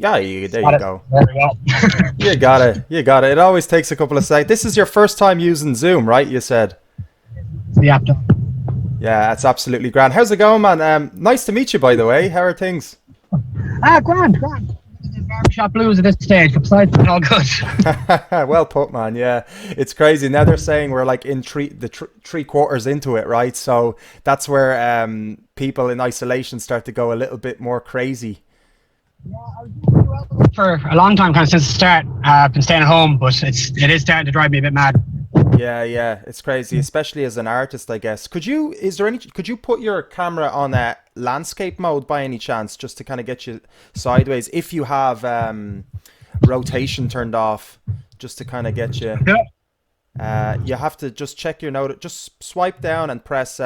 Yeah, there you go. There we go. You got it. You got it. It always takes a couple of seconds. This is your first time using Zoom, right? You said. The app done. Yeah, that's absolutely grand. How's it going, man? Nice to meet you, by the way. How are things? Grand. Barbershop blues at this stage, but besides that, all good. Well put, man. Yeah, it's crazy. Now they're saying we're like in three quarters into it, right? So that's where people in isolation start to go a little bit more crazy. Yeah, I was doing well for a long time, kind of since the start. I've been staying at home, but it is starting to drive me a bit mad. Yeah, it's crazy, especially as an artist, I guess. Could you put your camera on a landscape mode by any chance, just to kind of get you sideways, if you have rotation turned off, just to kind of get you. You have to just check your note, just swipe down and press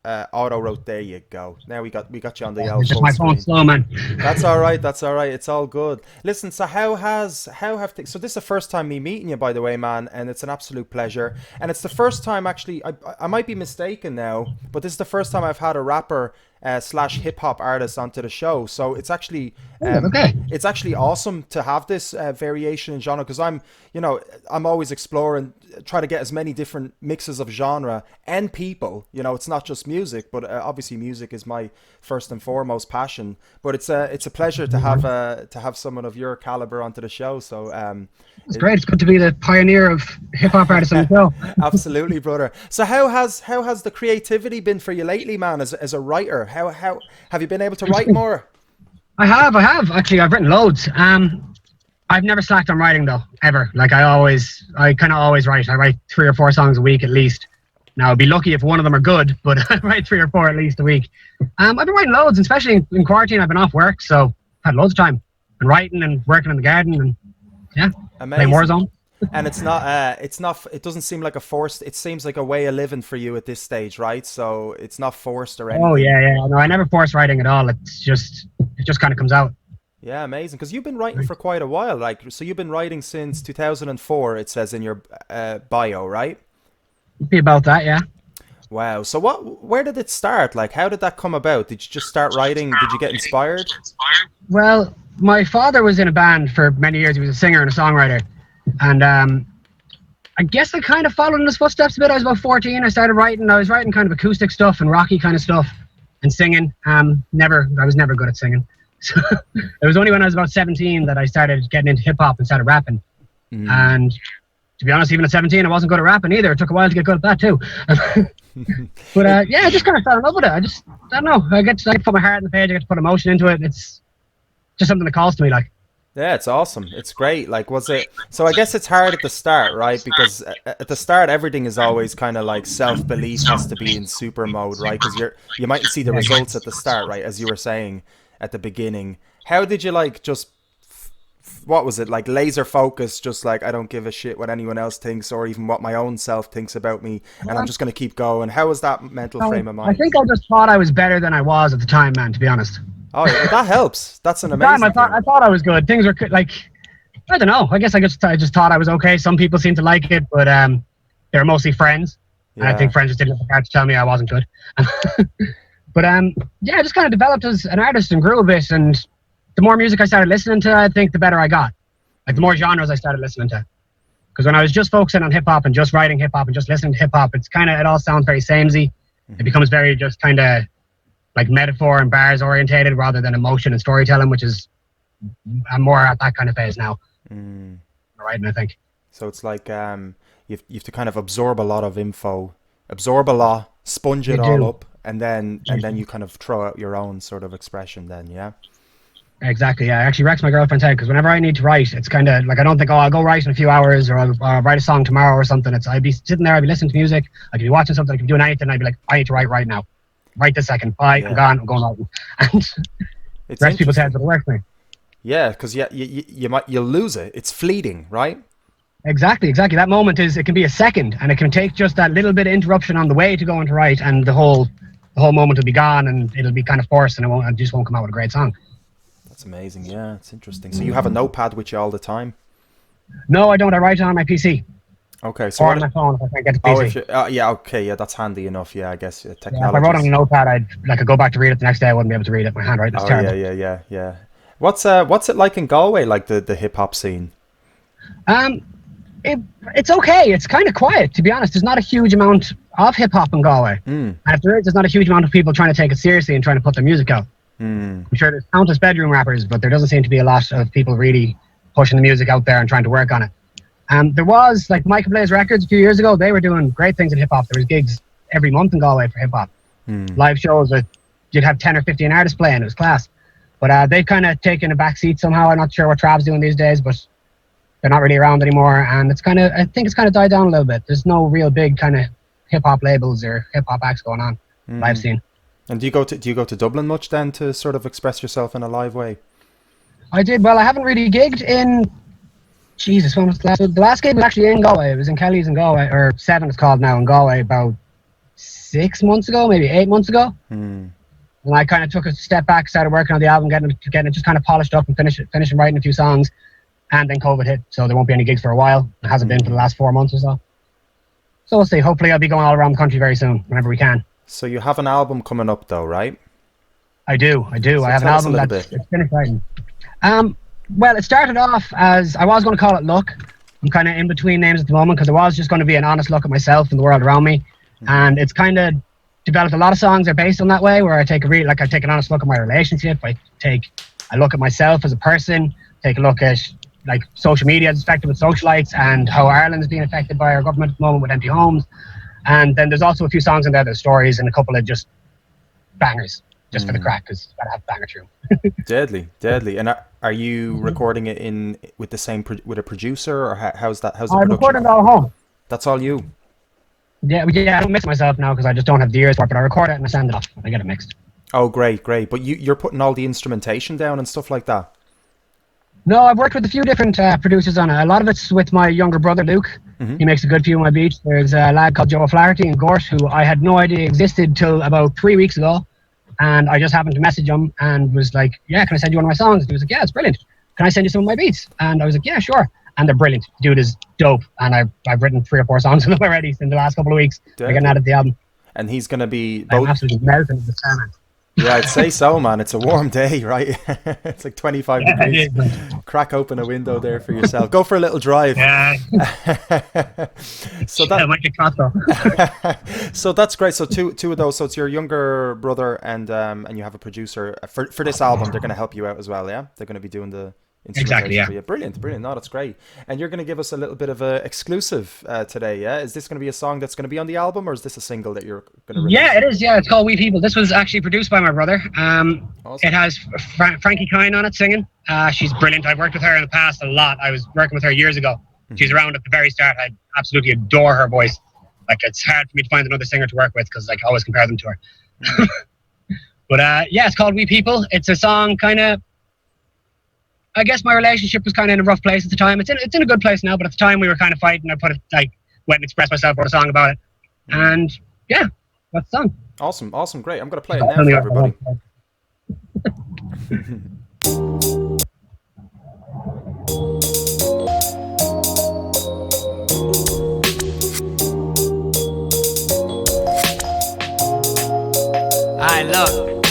auto rotate. There you go. Now we got you on the old It's just full my screen. phone slow, man. That's all right. That's all right. It's all good. Listen, so how have things? So this is the first time me meeting you, by the way, man, and it's an absolute pleasure. And it's the first time, actually, I might be mistaken now, but this is the first time I've had a rapper slash hip hop artist onto the show. So it's actually Okay. it's actually awesome to have this variation in genre, because I'm always exploring, try to get as many different mixes of genre and people. It's not just music, but obviously music is my first and foremost passion. But it's a pleasure to have someone of your caliber onto the show. So It's great. It's good to be the pioneer of hip hop artists on the show. absolutely, brother. So how has the creativity been for you lately, man? As a writer, how have you been able to write more? I have actually. I've written loads. I've never slacked on writing though, ever. Like I kind of always write. I write 3 or 4 songs a week at least. Now I'd be lucky if one of them are good, but I write 3 or 4 at least a week. I've been writing loads, and especially in quarantine. I've been off work, so I've had loads of time. Been writing and working in the garden, and yeah, Amazing. playing Warzone. And it doesn't seem like a forced, it seems like a way of living for you at this stage, right? So it's not forced or anything. Oh yeah. No, I never force writing at all. It just kind of comes out. Yeah, amazing. Because you've been writing for quite a while. So you've been writing since 2004, it says in your bio, right? Be about that, yeah. Wow. So where did it start? Like, how did that come about? Did you just start writing? Did you get inspired? Well, my father was in a band for many years. He was a singer and a songwriter. And I guess I kind of followed in his footsteps a bit. I was about 14. I started writing. I was writing kind of acoustic stuff and rocky kind of stuff and singing. I was never good at singing. So it was only when I was about 17 that I started getting into hip hop and started rapping. And to be honest, even at 17, I wasn't good at rapping either. It took a while to get good at that too. But I just kind of fell in love with it. I don't know. I get to put my heart on the page. I get to put emotion into it. It's just something that calls to me, like. Yeah, it's awesome. It's great. Like, was it? So I guess it's hard at the start, right? Because at the start, everything is always kind of like self-belief has to be in super mode, right? Because you might see the results at the start, right? As you were saying at the beginning. How did you what was it, like laser focus, just like I don't give a shit what anyone else thinks or even what my own self thinks about me, and I'm just going to keep going? How was that mental frame of mind? I think I just thought I was better than I was at the time, man, to be honest. Oh, yeah, that helps. That's an amazing I thought I was good. Things were like, I don't know. I guess I just thought I was okay. Some people seemed to like it, but they were mostly friends. Yeah. And I think friends just didn't have to tell me I wasn't good. But I just kind of developed as an artist and grew a bit. And the more music I started listening to, I think the better I got. Like the more genres I started listening to. Because when I was just focusing on hip hop and just writing hip hop and just listening to hip hop, it all sounds very samey. It becomes very just kind of like metaphor and bars orientated rather than emotion and storytelling, which is, I'm more at that kind of phase now. Writing, I think. So it's like you have to kind of absorb a lot of info, absorb a lot, sponge it all up, and then you kind of throw out your own sort of expression then, yeah? Exactly, yeah. It actually wrecks my girlfriend's head because whenever I need to write, it's kind of like I don't think, I'll go write in a few hours or I'll write a song tomorrow or something. I'd be sitting there, I'd be listening to music, I could be watching something, I could be doing anything, I'd be like, I need to write right now. Right this second. Bye, yeah. I'm gone, I'm going writing. And it's rest people's heads, but it works for me. Yeah, because you'll lose it. It's fleeting, right? Exactly. That moment it can be a second, and it can take just that little bit of interruption on the way to going to write, and the whole moment will be gone, and it'll be kind of forced, and it just won't come out with a great song. That's amazing. Yeah, it's interesting. So you have a notepad with you all the time? No, I don't. I write it on my PC. Okay, so or on my phone if I can't get the PC. Yeah, that's handy enough. Yeah, I guess technology. Yeah, if I wrote on a notepad, I'd go back to read it the next day. I wouldn't be able to read it. My handwriting is terrible. Yeah. What's it like in Galway, like the hip hop scene? It's okay. It's kind of quiet, to be honest. There's not a huge amount of hip hop in Galway. And if there is, there's not a huge amount of people trying to take it seriously and trying to put their music out. I'm sure there's countless bedroom rappers, but there doesn't seem to be a lot of people really pushing the music out there and trying to work on it. There was, like, Michael Blaze Records a few years ago. They were doing great things in hip hop. There was gigs every month in Galway for hip hop. Live shows with, you'd have 10 or 15 artists playing. It was class. But they've kind of taken a back seat somehow. I'm not sure what Trav's doing these days, but they're not really around anymore. And I think it's kind of died down a little bit. There's no real big kind of hip hop labels or hip hop acts going on live scene. And do you go to Dublin much then to sort of express yourself in a live way? I did. Well, I haven't really gigged in, Jesus, when was the last? The last gig was actually in Galway. It was in Kelly's in Galway, or 7 it's called now, in Galway, about 6 months ago, maybe 8 months ago. And I kind of took a step back, started working on the album, getting it just kind of polished up and finishing writing a few songs. And then COVID hit, so there won't be any gigs for a while. It hasn't been for the last 4 months or so. So we'll see. Hopefully I'll be going all around the country very soon, whenever we can. So you have an album coming up though, right? I do. So I have an album that's finished writing. Well, it started off as, I was going to call it Look. I'm kind of in between names at the moment because it was just going to be an honest look at myself and the world around me. And it's kind of developed. A lot of songs are based on that way, where I take an honest look at my relationship. I take a look at myself as a person, take a look at like social media is affected with socialites and how Ireland is being affected by our government at the moment with empty homes. And then there's also a few songs in there that are stories and a couple of just bangers, just for the crack, because you gotta have banger tune. Deadly. And are you recording it with a producer, or how's the production? I'm recording it all at home. That's all you? Yeah, I don't mix myself now because I just don't have the ears for it, but I record it and I send it off. I get it mixed. Oh, great. But you're putting all the instrumentation down and stuff like that? No, I've worked with a few different producers on it. A lot of it's with my younger brother, Luke. He makes a good few of my beats. There's a lad called Joe O'Flaherty in Gort, who I had no idea existed till about 3 weeks ago. And I just happened to message him and was like, yeah, can I send you one of my songs? And he was like, yeah, it's brilliant. Can I send you some of my beats? And I was like, yeah, sure. And they're brilliant. Dude is dope. And I've written 3 or 4 songs with him already in the last couple of weeks. I can add it to the album. And he's going to be... I'm absolutely melting in the summer. Yeah, I'd say so, man. It's a warm day, right? It's like 25 degrees. Crack open a window there for yourself. Go for a little drive. Yeah. So that might get caught though. So that's great. So two of those. So it's your younger brother and you have a producer for this album. They're going to help you out as well. Yeah, they're going to be doing the exactly. Yeah. For you. Brilliant. No, that's great. And you're going to give us a little bit of a exclusive today. Yeah, is this going to be a song that's going to be on the album, or is this a single that you're going to release? Yeah, it is. Yeah, it's called We People. This was actually produced by my brother. Awesome. It has Frankie Kine on it singing. She's brilliant. I've worked with her in the past a lot. I was working with her years ago. She's around at the very start. I absolutely adore her voice. Like, it's hard for me to find another singer to work with because I always compare them to her. But yeah, it's called We People. It's a song kind of, I guess my relationship was kind of in a rough place at the time. It's in a good place now, but at the time we were kind of fighting. I went and expressed myself, wrote a song about it. And yeah, that's the song. Awesome, great. I'm going to play it now for everybody. Alright, look.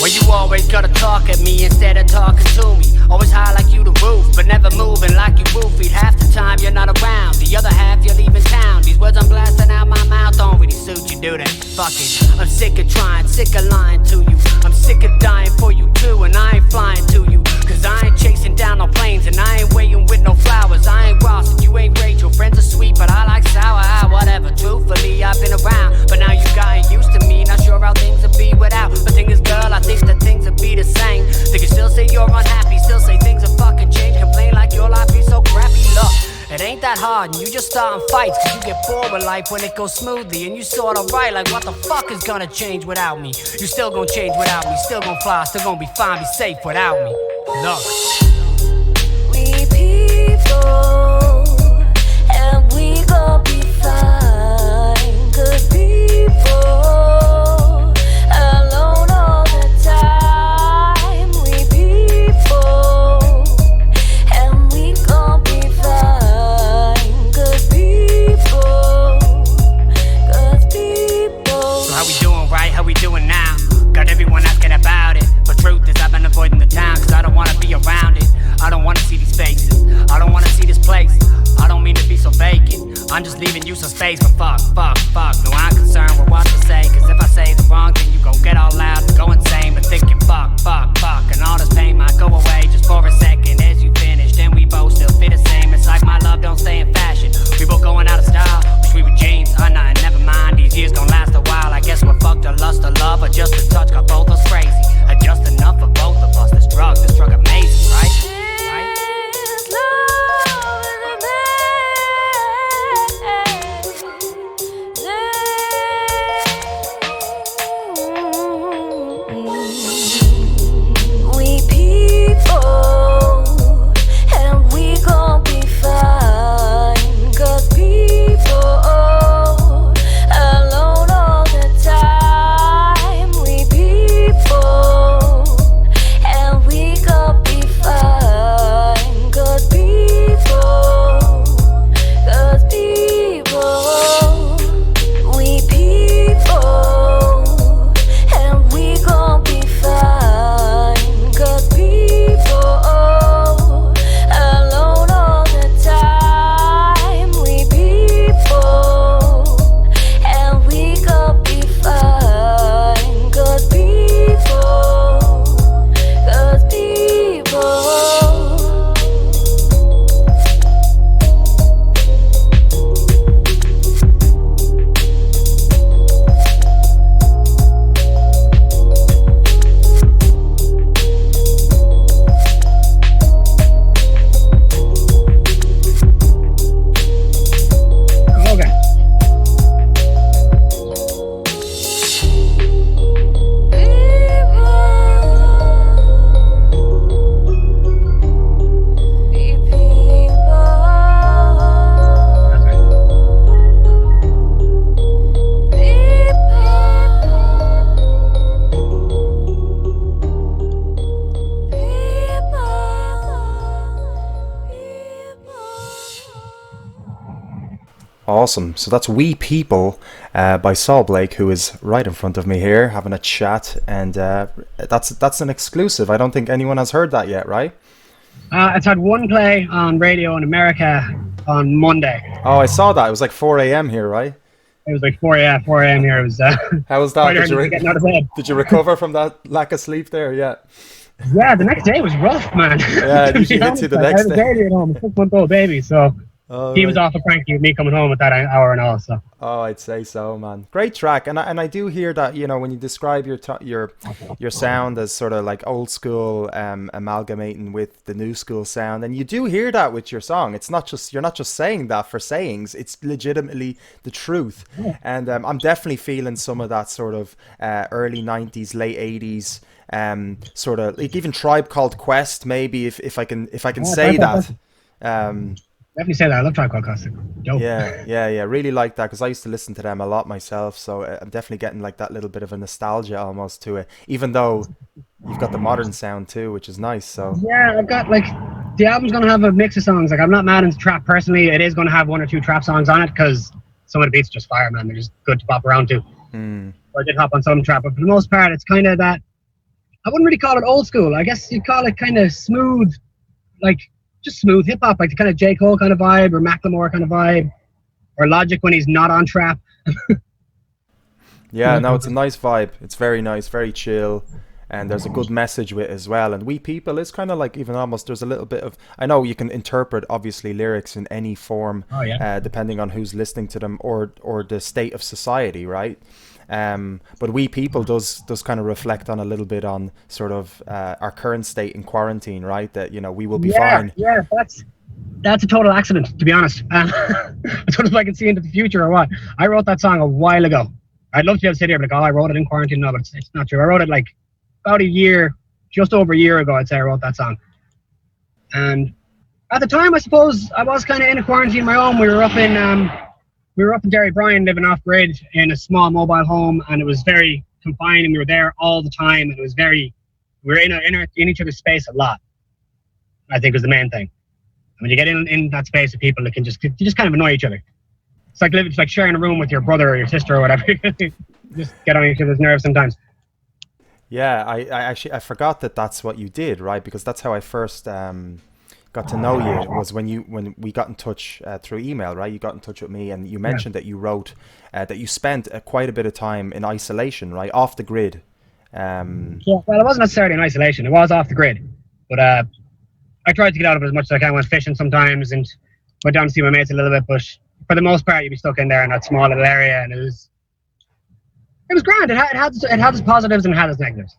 Well, you always gotta talk at me instead of talking to me. Always high like you the roof, but never moving like you roofied. Half the time you're not around, the other half you're leaving town. These words I'm blasting out my mouth don't really suit you, do they? Fuck it, I'm sick of trying, sick of lying to you. I'm sick of dying for you too, and I ain't flying to you. Cause I ain't chasing down no planes, and I ain't waiting with no flowers. I ain't Ross, and you ain't Rachel. Friends are sweet, but I like sour. Whatever, truthfully, I've been around, but now you gotten used to me. Not sure how things will be without. But thing is, girl, I think that things will be the same. They can still say you're unhappy, still say things have fucking changed. Complain like your life is so crappy. Look, it ain't that hard, and you just starting fights. Cause you get bored with life when it goes smoothly. And you sorta right, like what the fuck is gonna change without me? You still gonna change without me, still gonna fly, still gonna be fine, be safe without me. Look. We people, and we gon' be fine. Good people, alone all the time. We people, and we gon' be fine. Good people, good people. So how we doing, right? How we doing now? Got everyone asking about it. But truth is I've been avoiding the town. Cause I don't wanna be I'm just leaving you some space, but fuck. No, I'm concerned with what to say, cause if I say the wrong thing, you gon' get all loud and go insane. But thinking fuck, and all this pain might go away just for a second. As you finish, then we both still feel the same. It's like my love don't stay in fashion. We both going out of style, wish we were jeans, nothing, never mind. These years gon' last a while. I guess we're fucked or lust or love, or just a touch got both us crazy. Or just enough for both of us. This drug amazing, right? This love is amazing. We people, and we gon' be fine. 'Cause people alone all the time. We people, and we gon' be fine. 'Cause people, we people, and we gon' be fine. 'Cause people alone all the time. We people, and we gon' be fine. 'Cause people, Okay. Awesome. So that's We People by Saul Blake, who is right in front of me here having a chat, and that's an exclusive. I don't think anyone has heard that yet, right? It's had one play on radio in America on Monday. Oh, I saw that. It was like 4 a.m. here, right? It was like 4 a.m. here. It was How was that? quite early getting out of bed. Did you recover from that lack of sleep there? Yeah. Yeah, the next day was rough, man. Yeah, it usually hits you the next day. I was at home, a 6-month-old baby, so Oh, he was right. awful cranky with me coming home at that hour and all. So Oh, I'd say so, man. Great track, and I do hear that, you know, when you describe your sound as sort of like old school, amalgamating with the new school sound, and you do hear that with your song. It's not just, you're not just saying that for sayings. It's legitimately the truth, and I'm definitely feeling some of that sort of early '90s, late '80s. Sort of like even Tribe Called Quest, maybe if I can say that. Definitely say that. I love Tribe Called Quest. Dope. Yeah. Really like that because I used to listen to them a lot myself. So I'm definitely getting like that little bit of a nostalgia almost to it, even though you've got the modern sound too, which is nice. So Yeah, I've got like the album's gonna have a mix of songs. Like I'm not mad into trap personally. It is gonna have 1 or 2 trap songs on it because some of the beats are just fire, man. They're just good to pop around to. So I did hop on some trap, but for the most part, it's kind of that. I wouldn't really call it old school. I guess you'd call it kind of smooth, like just smooth hip hop, like the kind of J. Cole kind of vibe or Macklemore kind of vibe, or Logic when he's not on trap. yeah, no, it's a nice vibe. It's very nice, very chill, and there's a good message with it as well. And We People is kind of like even almost there's a little bit of, I know you can interpret obviously lyrics in any form, depending on who's listening to them or the state of society, right? But We People does kind of reflect on a little bit on sort of our current state in quarantine, right? That, you know, we will be fine. Yeah, that's a total accident, to be honest. I don't know if I can see into the future or what. I wrote that song a while ago. I'd love to be able to sit here, but like, oh, I wrote it in quarantine. No, but it's not true. I wrote it like about a year, just over a year ago, I'd say I wrote that song. And at the time, I suppose I was kind of in a quarantine of my own. We were up in Derry Bryan, living off grid in a small mobile home, and it was very confined, and we were there all the time, and it was very, we were in each other's space a lot, I think was the main thing. And when you get in that space of people, you just kind of annoy each other. It's like sharing a room with your brother or your sister or whatever. You just get on each other's nerves sometimes. Yeah, I actually I forgot that that's what you did, right? Because that's how I first kind got to know you was when we got in touch through email, right? You got in touch with me, and you mentioned that you wrote that you spent quite a bit of time in isolation, right, off the grid. Yeah, well, it wasn't necessarily in isolation. It was off the grid, but I tried to get out of it as much as I can. Went fishing sometimes and went down to see my mates a little bit, but for the most part, you'd be stuck in there in that small little area, and it was grand. It had its positives and it had its negatives.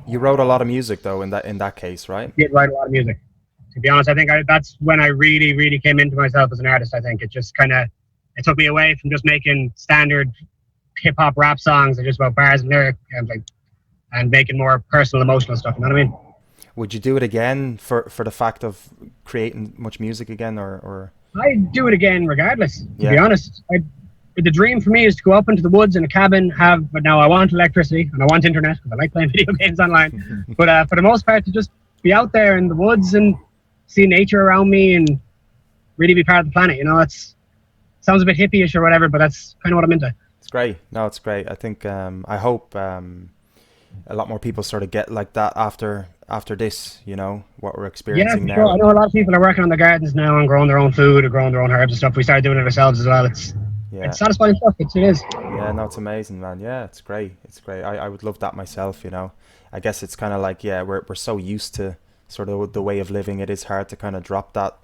You wrote a lot of music though in that case, right? I did write a lot of music. To be honest, I think that's when I really, really came into myself as an artist. I think it just it took me away from just making standard hip hop rap songs and just about bars and lyric and making more personal, emotional stuff. You know what I mean? Would you do it again for the fact of creating much music again, or? I'd do it again regardless. To be honest, the dream for me is to go up into the woods in a cabin. But now I want electricity and I want internet because I like playing video games online. But for the most part, to just be out there in the woods and see nature around me and really be part of the planet. You know, sounds a bit hippie-ish or whatever, but that's kind of what I'm into. It's great. No, it's great. I think I hope a lot more people sort of get like that after this. You know what we're experiencing now. Sure. I know a lot of people are working on their gardens now and growing their own food or growing their own herbs and stuff. We started doing it ourselves as well. It's satisfying stuff. It is. Yeah, no, it's amazing, man. Yeah, it's great. It's great. I would love that myself. You know, I guess it's kind of like we're so used to sort of the way of living. It is hard to kind of drop that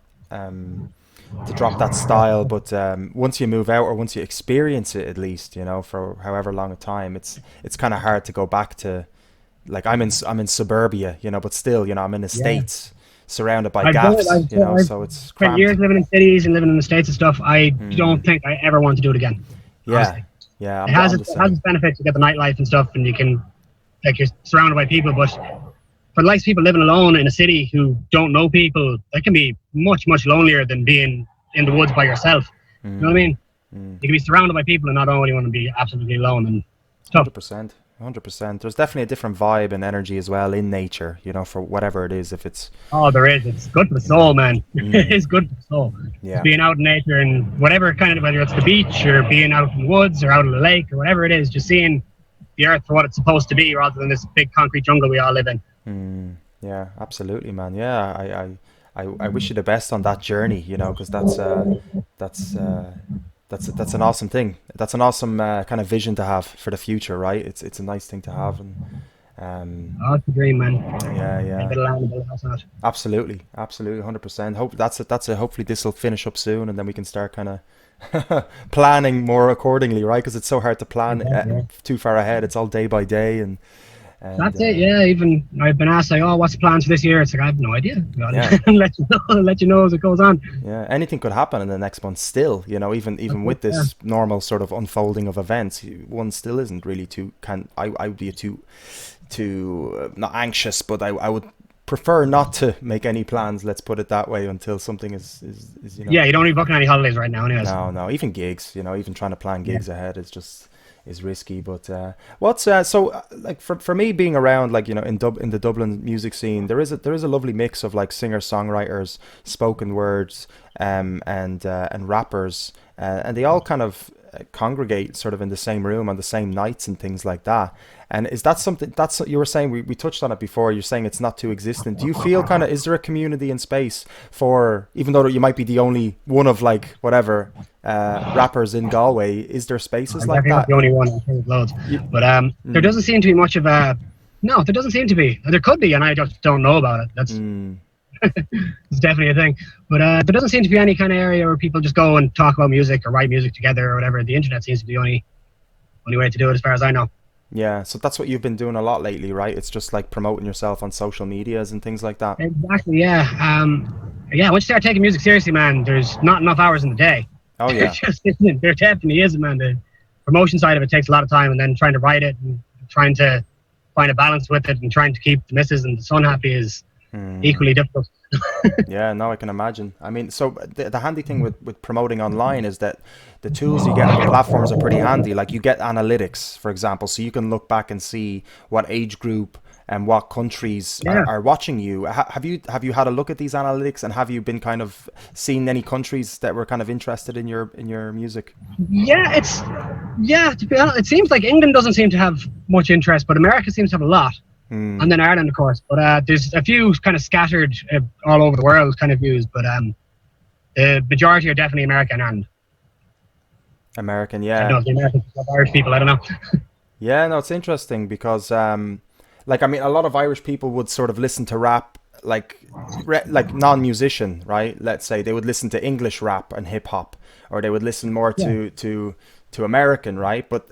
style, but once you move out or once you experience it, at least, you know, for however long a time, it's kind of hard to go back to. Like I'm in suburbia, you know, but still, you know, I'm in the States, surrounded by gaffs, you know, so it's spent years living in cities and living in the States and stuff. I don't think I ever want to do it again. Honestly. Yeah. It has its benefits to get the nightlife and stuff, and you can, like, you're surrounded by people, but for the likes of people living alone in a city who don't know people, that can be much, much lonelier than being in the woods by yourself. You know what I mean? You can be surrounded by people and not only want to be absolutely alone and tough. 100%. There's definitely a different vibe and energy as well in nature, you know, for whatever it is. If it's there is. It's good for the soul, man. It is good for the soul. Yeah. Being out in nature and whatever kind of, whether it's the beach or being out in the woods or out in the lake or whatever it is, just seeing the earth for what it's supposed to be rather than this big concrete jungle we all live in. Yeah, absolutely, man. Yeah, I wish you the best on that journey, you know, because that's an awesome thing. That's an awesome kind of vision to have for the future, right? It's a nice thing to have, and it's a dream, man. Yeah. A bit of land, a bit of house on it. Absolutely, 100%. Hopefully this will finish up soon, and then we can start kind of planning more accordingly, right? Because it's so hard to plan too far ahead. It's all day by day, and that's it. Yeah, even I've been asked like, what's the plans for this year? It's like I have no idea. Let you know as it goes on. Yeah, anything could happen in the next month still, you know, even with this normal sort of unfolding of events, one still isn't really I would be too not anxious, but I would prefer not to make any plans, let's put it that way, until something is you know. Yeah, you don't even book any holidays right now anyways. No, even gigs, you know, even trying to plan gigs ahead is risky. But what's so like for me, being around, like, you know, in the Dublin music scene, there is a lovely mix of like singer songwriters, spoken words, and rappers, and they all kind of congregate sort of in the same room on the same nights and things like that. And is that something that's you were saying, we touched on it before, you're saying it's not too existent. Do you feel kind of, is there a community and space for, even though you might be the only one of like whatever rappers in Galway, is there spaces like that? Not the only one. I think loads. But there doesn't seem to be much of a no, there doesn't seem to be. There could be, and I just don't know about it. That's it's definitely a thing. But there doesn't seem to be any kind of area where people just go and talk about music or write music together or whatever. The internet seems to be the only way to do it, as far as I know. Yeah, so that's what you've been doing a lot lately, right? It's just like promoting yourself on social medias and things like that. Exactly, yeah. Once you start taking music seriously, man, there's not enough hours in the day. Oh yeah. There definitely isn't, man. The promotion side of it takes a lot of time, and then trying to write it and trying to find a balance with it and trying to keep the missus and the son happy is equally difficult. Yeah, no, I can imagine. I mean, so the handy thing with promoting online is that the tools you get on the platforms are pretty handy. Like you get analytics, for example, so you can look back and see what age group and what countries are watching you. Have you had a look at these analytics, and have you been kind of seen any countries that were kind of interested in your music? To be honest, it seems like England doesn't seem to have much interest, but America seems to have a lot. and then Ireland, of course. But there's a few kind of scattered all over the world kind of views, but the majority are definitely American and Ireland. American, I yeah. don't know if the Americans have Irish people, I don't know. Yeah, no, it's interesting because, like, I mean, a lot of Irish people would sort of listen to rap, like non-musician, right? Let's say they would listen to English rap and hip hop, or they would listen more to American, right? But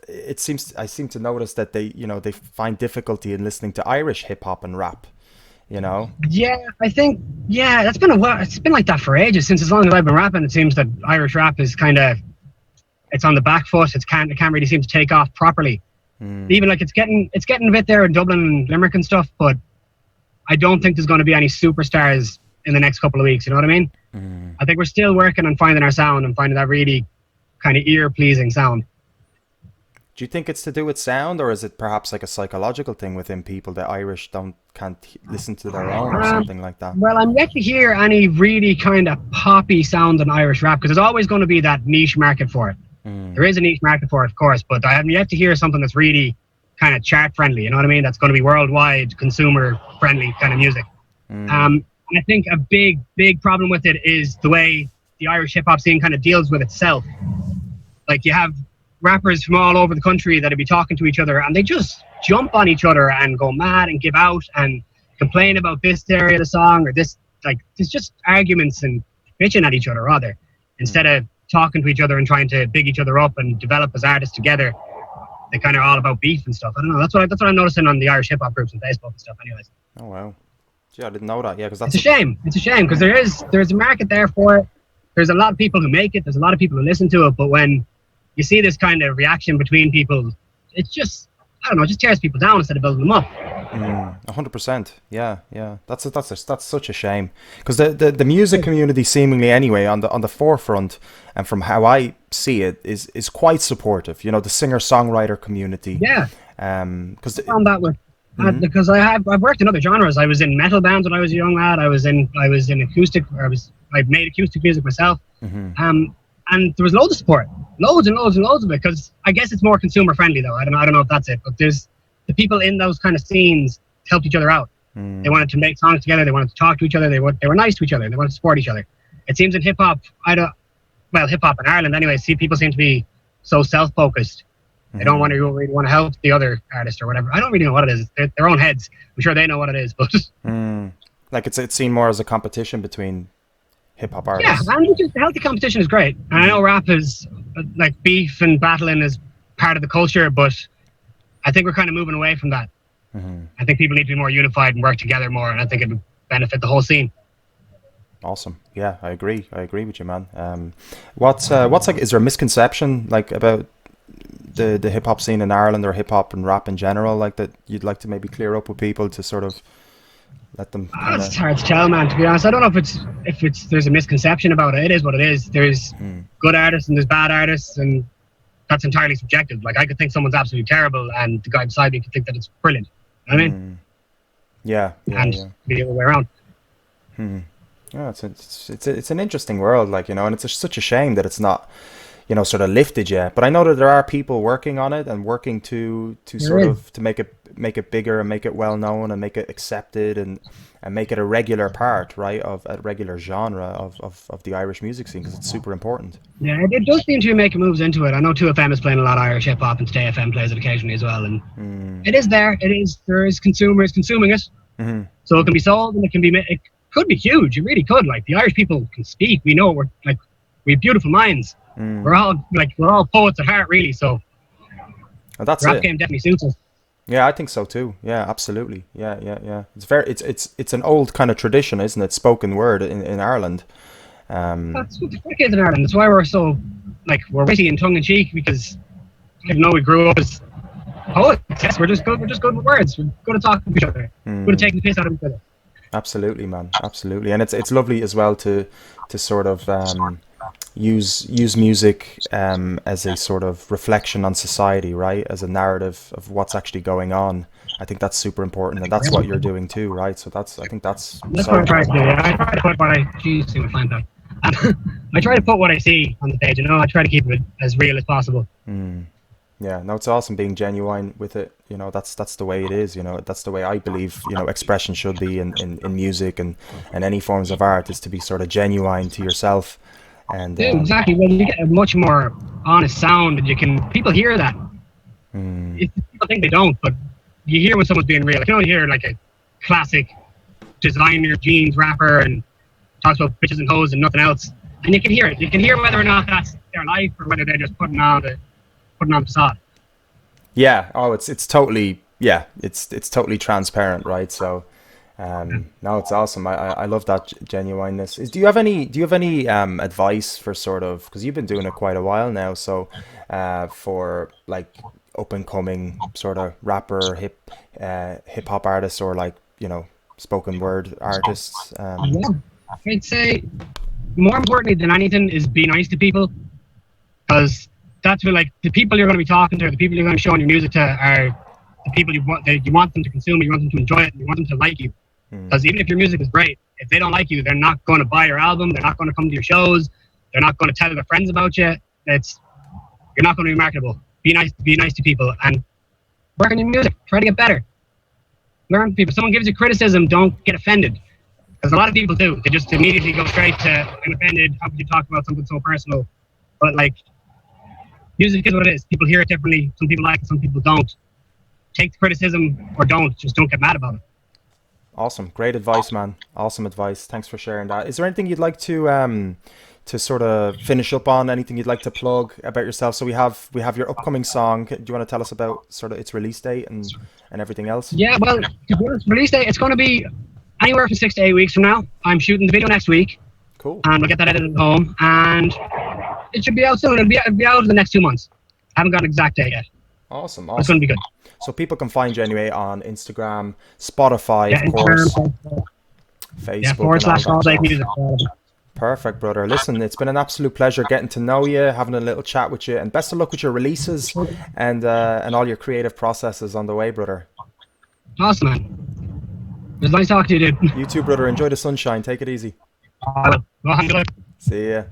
I seem to notice that they find difficulty in listening to Irish hip hop and rap, you know? Yeah, I think that's been a while. It's been like that for ages. Since as long as I've been rapping, it seems that Irish rap is kind of it's on the back foot. It can't really seem to take off properly. Even like it's getting a bit there in Dublin and Limerick and stuff, but I don't think there's going to be any superstars in the next couple of weeks. You know what I mean? I think we're still working on finding our sound and finding that really kind of ear-pleasing sound. Do you think it's to do with sound, or is it perhaps like a psychological thing within people that Irish can't listen to their own or something like that? Well, I'm yet to hear any really kind of poppy sound in Irish rap, because there's always going to be that niche market for it. There is a niche market for it, of course, but I haven't yet to hear something that's really kind of chart friendly. You know what I mean? That's going to be worldwide consumer friendly kind of music. I think a big problem with it is the way the Irish hip hop scene kind of deals with itself. Like, you have rappers from all over the country that'll be talking to each other, and they just jump on each other and go mad and give out and complain about this area of the song or this. Like, there's just arguments and bitching at each other rather, instead of talking to each other and trying to big each other up and develop as artists together. They kind of all about beef and stuff. I don't know. That's what I'm noticing on the Irish hip hop groups on Facebook and stuff. Anyways. Oh wow. Gee, I didn't know that. Yeah, because that's It's a shame. It's a shame because there's a market there for it. There's a lot of people who make it. There's a lot of people who listen to it. But when you see this kind of reaction between people, it's just, I don't know, it just tears people down instead of building them up. 100%. Yeah. That's such a shame, because the music community, seemingly anyway, on the forefront, and from how I see it, is quite supportive. You know, the singer-songwriter community. Yeah. Because I found that with because I've worked in other genres. I was in metal bands when I was a young lad. I was in acoustic. I made acoustic music myself. And there was loads of support, loads and loads of it. Because I guess it's more consumer friendly though. I don't know if that's it, but there's the people in those kind of scenes helped each other out. They wanted to make songs together. They wanted to talk to each other. They were nice to each other. They wanted to support each other. It seems in hip hop, hip hop in Ireland anyway. People seem to be so self-focused. They don't really want to help the other artist or whatever. I don't really know what it is. They're their own heads. I'm sure they know what it is, but like it's seen more as a competition between hip hop artists. Yeah, and just healthy competition is great. And I know rap is like beef and battling is part of the culture, but I think we're kind of moving away from that. I think people need to be more unified and work together more, and I think it would benefit the whole scene. Awesome. Yeah, I agree with you, man. What's like? Is there a misconception like about the hip hop scene in Ireland, or hip hop and rap in general, like that you'd like to maybe clear up with people to sort of let them? It's hard to tell, man. To be honest, I don't know if it's there's a misconception about it. It is what it is. There's good artists and there's bad artists, and that's entirely subjective. Like, I could think someone's absolutely terrible, and the guy beside me could think that it's brilliant. You know what I mean? Yeah. The other way around. Yeah, it's an interesting world, like, you know, and it's such a shame that it's not, you know, sort of lifted yet. But I know that there are people working on it and working to make it bigger and make it well known and make it accepted and make it a regular part, right, of a regular genre of the Irish music scene, because it's super important. Yeah, it does seem to be making moves into it. I know 2FM is playing a lot of Irish hip hop, and Today FM plays it occasionally as well. And it is there. There is consumers consuming it, so it can be sold and it could be huge. It really could. Like, the Irish people can speak. We know we have beautiful minds. We're all poets at heart, really. So that's rap it. game definitely suits us. Yeah, I think so too. Yeah, absolutely. Yeah. It's an old kind of tradition, isn't it? Spoken word in Ireland. That's what the fuck is in Ireland. That's why we're so we're witty and tongue in cheek, because even though we grew up as poets, yes, we're just good with words. We're good at talking to each other. Good at taking the piss out of each other. Absolutely, man. Absolutely, and it's lovely as well to sort of use music as a sort of reflection on society, right? As a narrative of what's actually going on. I think that's super important, and that's what you're doing too, right? So I think that's what I try to do. I try to put what I try to put what I see on the page. You know, I try to keep it as real as possible. Yeah, no, it's awesome being genuine with it. You know, that's the way it is. You know, that's the way I believe, you know, expression should be in music and any forms of art, is to be sort of genuine to yourself. And Yeah, exactly. Well, you get a much more honest sound, and people hear that. People think they don't, but you hear when someone's being real. Like, you don't hear like a classic designer jeans rapper and talks about bitches and hoes and nothing else. And you can hear it. You can hear whether or not that's their life or whether they're just putting on the facade. yeah, oh, it's totally, yeah, it's totally transparent, right? So, no, it's awesome. I love that genuineness. Do you have any advice for sort of, because you've been doing it quite a while now, so for like up and coming sort of rapper, hip hop artists, or like, you know, spoken word artists? Yeah. I'd say more importantly than anything is be nice to people, because that's what, like, the people you're going to be talking to, the people you're going to be showing your music to, are the people you want them to consume, you want them to enjoy it, you want them to like you. Because even if your music is great, if they don't like you, they're not going to buy your album, they're not going to come to your shows, they're not going to tell their friends about you. You're not going to be marketable. Be nice to people and work on your music. Try to get better. Learn from people. If someone gives you criticism, don't get offended. Because a lot of people do. They just immediately go straight to, I'm offended, how could you talk about something so personal? But like, music is what it is. People hear it differently. Some people like it, some people don't. Take the criticism or don't. Just don't get mad about it. Awesome. Great advice, man. Awesome advice. Thanks for sharing that. Is there anything you'd like to sort of finish up on? Anything you'd like to plug about yourself? So we have your upcoming song. Do you want to tell us about sort of its release date and everything else? Yeah, well, the release date, it's going to be anywhere from 6 to 8 weeks from now. I'm shooting the video next week. Cool. And we'll get that edited at home. And it should be out soon. It'll be out in the next 2 months. I haven't got an exact date yet. Awesome. It's going to be good. So people can find you anyway on Instagram, Spotify, Yeah, of course, Facebook. Yeah, and all that /Saul Blake stuff. Music. Perfect, brother. Listen, it's been an absolute pleasure getting to know you, having a little chat with you, and best of luck with your releases and all your creative processes on the way, brother. Awesome, man. It was nice talking to you, dude. You too, brother. Enjoy the sunshine. Take it easy. Well, I'm good. See ya.